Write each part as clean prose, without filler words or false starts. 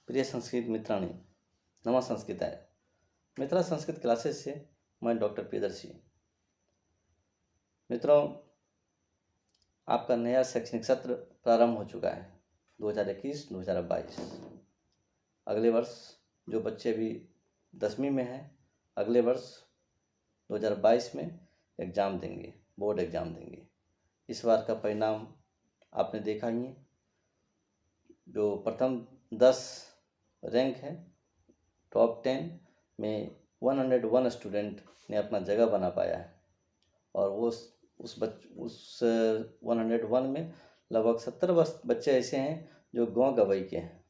प्रिय संस्कृत मित्राणि, नमः संस्कृताय। मित्रा संस्कृत क्लासेस से मैं डॉक्टर प्रियदर्शी। मित्रों, आपका नया शैक्षणिक सत्र प्रारंभ हो चुका है 2021-2022। अगले वर्ष जो बच्चे अभी 10वीं में हैं, अगले वर्ष 2022 में एग्ज़ाम देंगे, बोर्ड एग्ज़ाम देंगे। इस बार का परिणाम आपने देखा ही है। जो प्रथम 10 रैंक है, टॉप 10 में 101 स्टूडेंट ने अपना जगह बना पाया है। और वो उस 101 में लगभग 70 बच्चे ऐसे हैं जो गांव गंवई के हैं,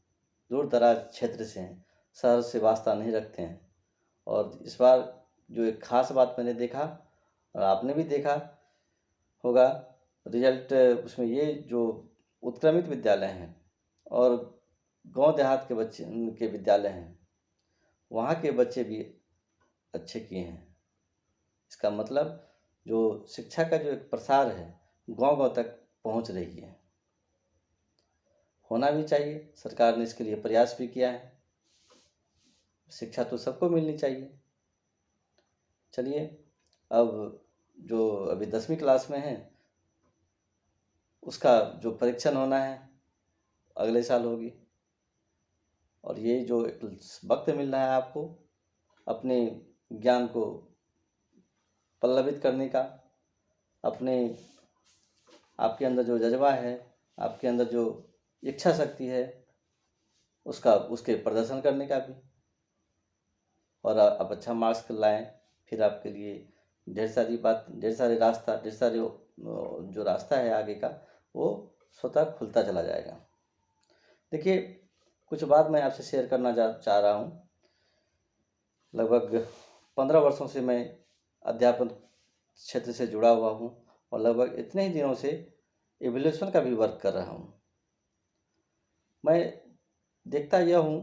दूर दराज क्षेत्र से हैं, शहर से वास्ता नहीं रखते हैं। और इस बार जो एक ख़ास बात मैंने देखा और आपने भी देखा होगा, रिजल्ट उसमें ये जो उत्क्रमित विद्यालय हैं और गांव देहात के बच्चे के विद्यालय हैं, वहाँ के बच्चे भी अच्छे किए हैं। इसका मतलब जो शिक्षा का जो एक प्रसार है गांव-गांव तक पहुँच रही है। होना भी चाहिए, सरकार ने इसके लिए प्रयास भी किया है। शिक्षा तो सबको मिलनी चाहिए। चलिए, अब जो अभी 10वीं क्लास में है उसका जो परीक्षण होना है अगले साल होगी। और ये जो एक वक्त मिल रहा है आपको अपने ज्ञान को पल्लवित करने का, आपके अंदर जो जज्बा है, आपके अंदर जो इच्छा शक्ति है, उसके प्रदर्शन करने का भी। और आप अच्छा मार्क्स लाएं, फिर आपके लिए ढेर सारे जो रास्ता है आगे का, वो स्वतः खुलता चला जाएगा। देखिए, कुछ बात मैं आपसे शेयर करना चाह रहा हूँ। लगभग 15 वर्षों से मैं अध्यापन क्षेत्र से जुड़ा हुआ हूँ और लगभग इतने ही दिनों से एवोल्यूशन का भी वर्क कर रहा हूँ। मैं देखता यह हूँ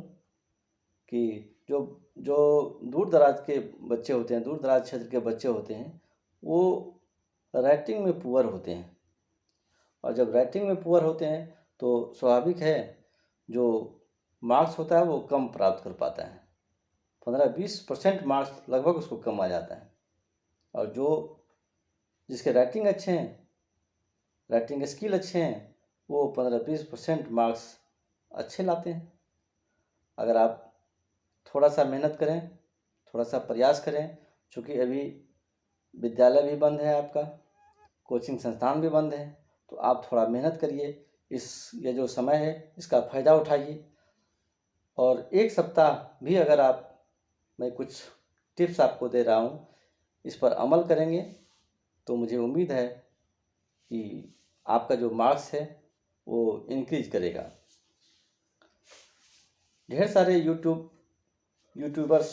कि जो दूर दराज के बच्चे होते हैं, दूर दराज क्षेत्र के बच्चे होते हैं, वो राइटिंग में पुअर होते हैं। और जब राइटिंग में पुअर होते हैं तो स्वाभाविक है जो मार्क्स होता है वो कम प्राप्त कर पाता है। 15-20% मार्क्स लगभग उसको कम आ जाता है। और जिसके राइटिंग अच्छे हैं, राइटिंग स्किल अच्छे हैं, वो 15-20% मार्क्स अच्छे लाते हैं। अगर आप थोड़ा सा मेहनत करें, थोड़ा सा प्रयास करें, चूँकि अभी विद्यालय भी बंद है, आपका कोचिंग संस्थान भी बंद है, तो आप थोड़ा मेहनत करिए। ये जो समय है इसका फ़ायदा उठाइए। और एक सप्ताह भी अगर मैं कुछ टिप्स आपको दे रहा हूँ, इस पर अमल करेंगे तो मुझे उम्मीद है कि आपका जो मार्क्स है वो इंक्रीज करेगा। ढेर सारे यूट्यूबर्स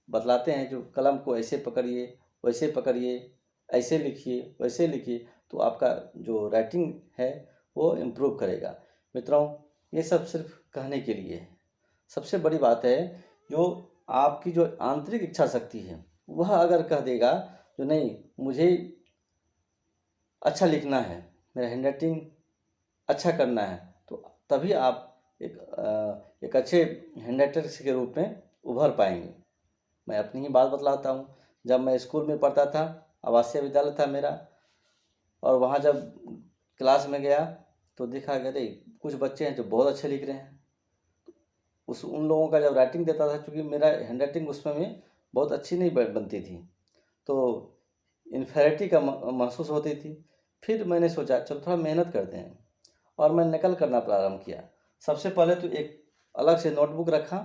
बतलाते हैं जो कलम को ऐसे पकड़िए, वैसे पकड़िए, ऐसे लिखिए, वैसे लिखिए, तो आपका जो राइटिंग है वो इम्प्रूव करेगा। मित्रों, ये सब सिर्फ कहने के लिए है। सबसे बड़ी बात है जो आपकी जो आंतरिक इच्छा शक्ति है, वह अगर कह देगा जो नहीं, मुझे अच्छा लिखना है, मेरा हैंडराइटिंग अच्छा करना है, तो तभी आप एक अच्छे हैंडराइटर के रूप में उभर पाएंगे। मैं अपनी ही बात बतलाता हूँ। जब मैं स्कूल में पढ़ता था, आवासीय विद्यालय था मेरा, और वहाँ जब क्लास में गया तो देखा कि अरे कुछ बच्चे हैं जो बहुत अच्छे लिख रहे हैं। उन लोगों का जब राइटिंग देता था, चूँकि मेरा हैंडराइटिंग उसमें में बहुत अच्छी नहीं बनती थी, तो इन्फेरिटी का महसूस होती थी। फिर मैंने सोचा चलो थोड़ा मेहनत करते हैं, और मैं नकल करना प्रारंभ किया। सबसे पहले तो एक अलग से नोटबुक रखा,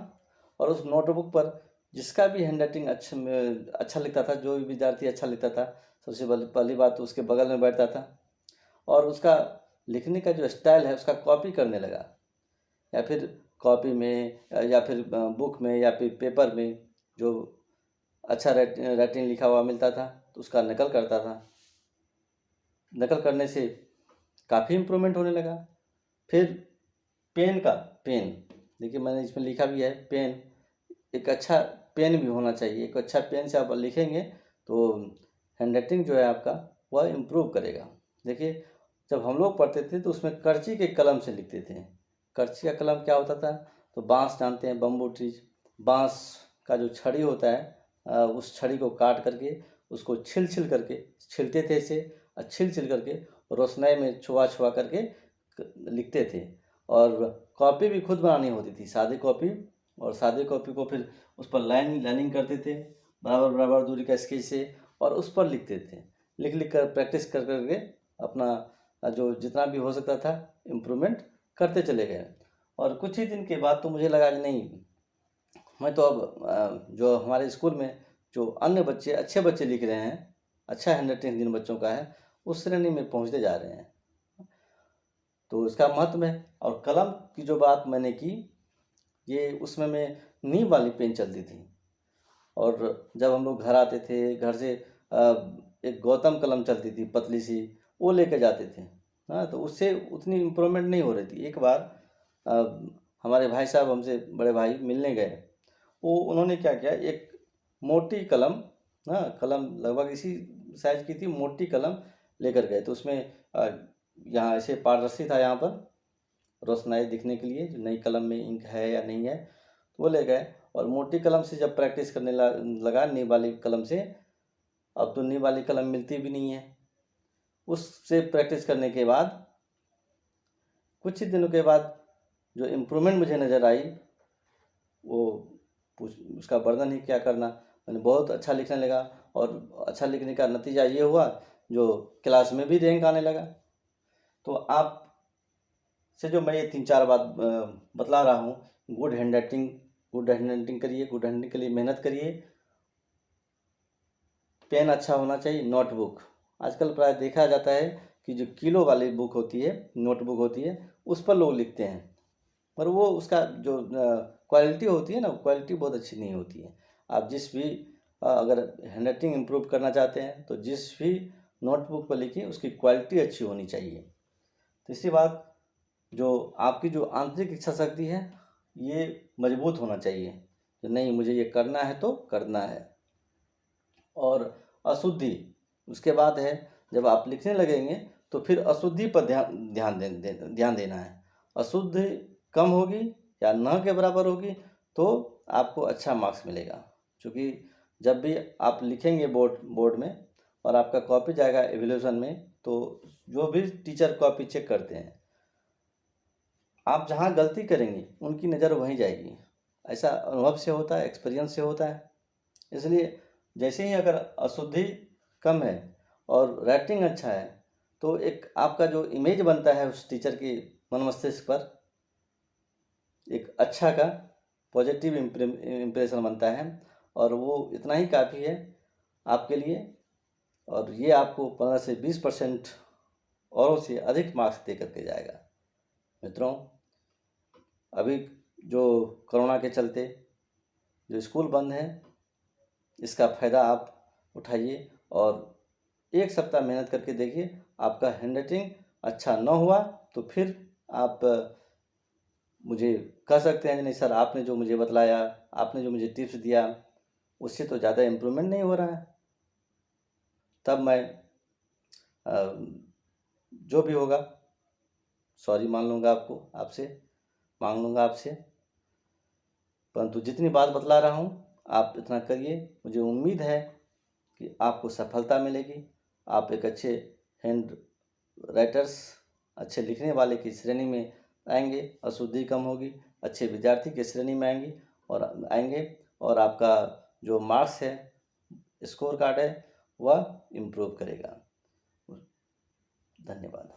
और उस नोटबुक पर जिसका भी हैंडराइटिंग अच्छा लिखता था, जो भी विद्यार्थी अच्छा लिखता था, सबसे पहली बात तो उसके बगल में बैठता था और उसका लिखने का जो स्टाइल है उसका कॉपी करने लगा। या फिर कॉपी में, या फिर बुक में, या फिर पेपर में जो अच्छा राइटिंग लिखा हुआ मिलता था तो उसका नकल करता था। नकल करने से काफ़ी इम्प्रूवमेंट होने लगा। फिर पेन, देखिए मैंने इसमें लिखा भी है, पेन, एक अच्छा पेन भी होना चाहिए। एक अच्छा पेन से आप लिखेंगे तो हैंडराइटिंग जो है आपका वह इम्प्रूव करेगा। देखिए, जब हम लोग पढ़ते थे तो उसमें कर्ची के कलम से लिखते थे, करछी का कलम क्या होता था, तो बांस जानते हैं, बम्बू ट्रीज, बांस का जो छड़ी होता है उस छड़ी को काट करके उसको छिल करके छिलते थे इसे, और छिल करके रोशनाई में छुआ छुआ करके लिखते थे। और कॉपी भी खुद बनानी होती थी, सादी कॉपी, और सादी कॉपी को फिर उस पर लाइनिंग करते थे बराबर दूरी का स्केच से, और उस पर लिखते थे। लिख कर प्रैक्टिस कर करके अपना जो जितना भी हो सकता था इम्प्रूवमेंट करते चले गए। और कुछ ही दिन के बाद तो मुझे लगा कि नहीं, मैं तो अब जो हमारे स्कूल में जो अन्य बच्चे अच्छे बच्चे लिख रहे हैं, अच्छा हैंडराइटिंग जिन बच्चों का है, उस श्रेणी में पहुंचते जा रहे हैं। तो इसका महत्व है। और कलम की जो बात मैंने की, ये उसमें मैं नीब वाली पेन चलती थी, और जब हम लोग घर आते थे, घर से एक गौतम कलम चलती थी पतली सी, वो लेके जाते थे। हाँ, तो उससे उतनी इम्प्रूवमेंट नहीं हो रही थी। एक बार हमारे भाई साहब हमसे, बड़े भाई मिलने गए, वो उन्होंने क्या किया, एक मोटी कलम, हाँ कलम लगभग इसी साइज की थी, मोटी कलम लेकर गए। तो उसमें यहाँ ऐसे पारदर्शी था, यहाँ पर रोशनाई दिखने के लिए नई कलम में इंक है या नहीं है, तो वो ले गए। और मोटी कलम से जब प्रैक्टिस करने लगा नीब वाली कलम से, अब तो नीब वाली कलम मिलती भी नहीं है। उससे प्रैक्टिस करने के बाद कुछ ही दिनों के बाद जो इम्प्रूवमेंट मुझे नज़र आई, वो उसका वर्णन ही क्या करना। मैंने बहुत अच्छा लिखने लगा, और अच्छा लिखने का नतीजा ये हुआ जो क्लास में भी रैंक आने लगा। तो आप से जो मैं ये 3-4 बात बतला रहा हूँ, गुड हैंडराइटिंग करिए, गुड हैंडराइटिंग के लिए मेहनत करिए। पेन अच्छा होना चाहिए, नोटबुक आजकल प्राय देखा जाता है कि जो किलो वाली बुक होती है, नोटबुक होती है, उस पर लोग लिखते हैं, पर वो उसका जो क्वालिटी होती है ना, क्वालिटी बहुत अच्छी नहीं होती है। आप जिस भी अगर हैंडराइटिंग इम्प्रूव करना चाहते हैं, तो जिस भी नोटबुक पर लिखिए उसकी क्वालिटी अच्छी होनी चाहिए। तीसरी बात, जो आपकी जो आंतरिक इच्छा शक्ति है, ये मजबूत होना चाहिए कि नहीं, मुझे ये करना है तो करना है। और अशुद्धि उसके बाद है, जब आप लिखने लगेंगे तो फिर अशुद्धि पर ध्यान देना है। अशुद्धि कम होगी या न के बराबर होगी तो आपको अच्छा मार्क्स मिलेगा। क्योंकि जब भी आप लिखेंगे बोर्ड में और आपका कॉपी जाएगा एवल्यूशन में, तो जो भी टीचर कॉपी चेक करते हैं, आप जहाँ गलती करेंगे उनकी नज़र वहीं जाएगी। ऐसा अनुभव से होता है, एक्सपीरियंस से होता है। इसलिए जैसे ही अगर अशुद्धि कम है और राइटिंग अच्छा है, तो एक आपका जो इमेज बनता है उस टीचर के मन मस्तिष्क पर, एक अच्छा का पॉजिटिव इम्प्रेशन बनता है, और वो इतना ही काफ़ी है आपके लिए। और ये आपको 15 से 20% औरों से अधिक मार्क्स दे करके जाएगा। मित्रों, अभी जो कोरोना के चलते जो स्कूल बंद है, इसका फ़ायदा आप उठाइए और एक सप्ताह मेहनत करके देखिए। आपका हैंडराइटिंग अच्छा न हुआ तो फिर आप मुझे कह सकते हैं, नहीं सर आपने जो मुझे बतलाया, आपने जो मुझे टिप्स दिया, उससे तो ज़्यादा इम्प्रूवमेंट नहीं हो रहा है। तब मैं जो भी होगा सॉरी मान लूँगा, आपसे मांग लूँगा आपसे। परंतु जितनी बात बतला रहा हूँ आप इतना करिए, मुझे उम्मीद है कि आपको सफलता मिलेगी। आप एक अच्छे हैंड राइटर्स, अच्छे लिखने वाले की श्रेणी में आएंगे, अशुद्धि कम होगी, अच्छे विद्यार्थी की श्रेणी में आएंगे, और आपका जो मार्क्स है, स्कोर कार्ड है, वह इम्प्रूव करेगा। धन्यवाद।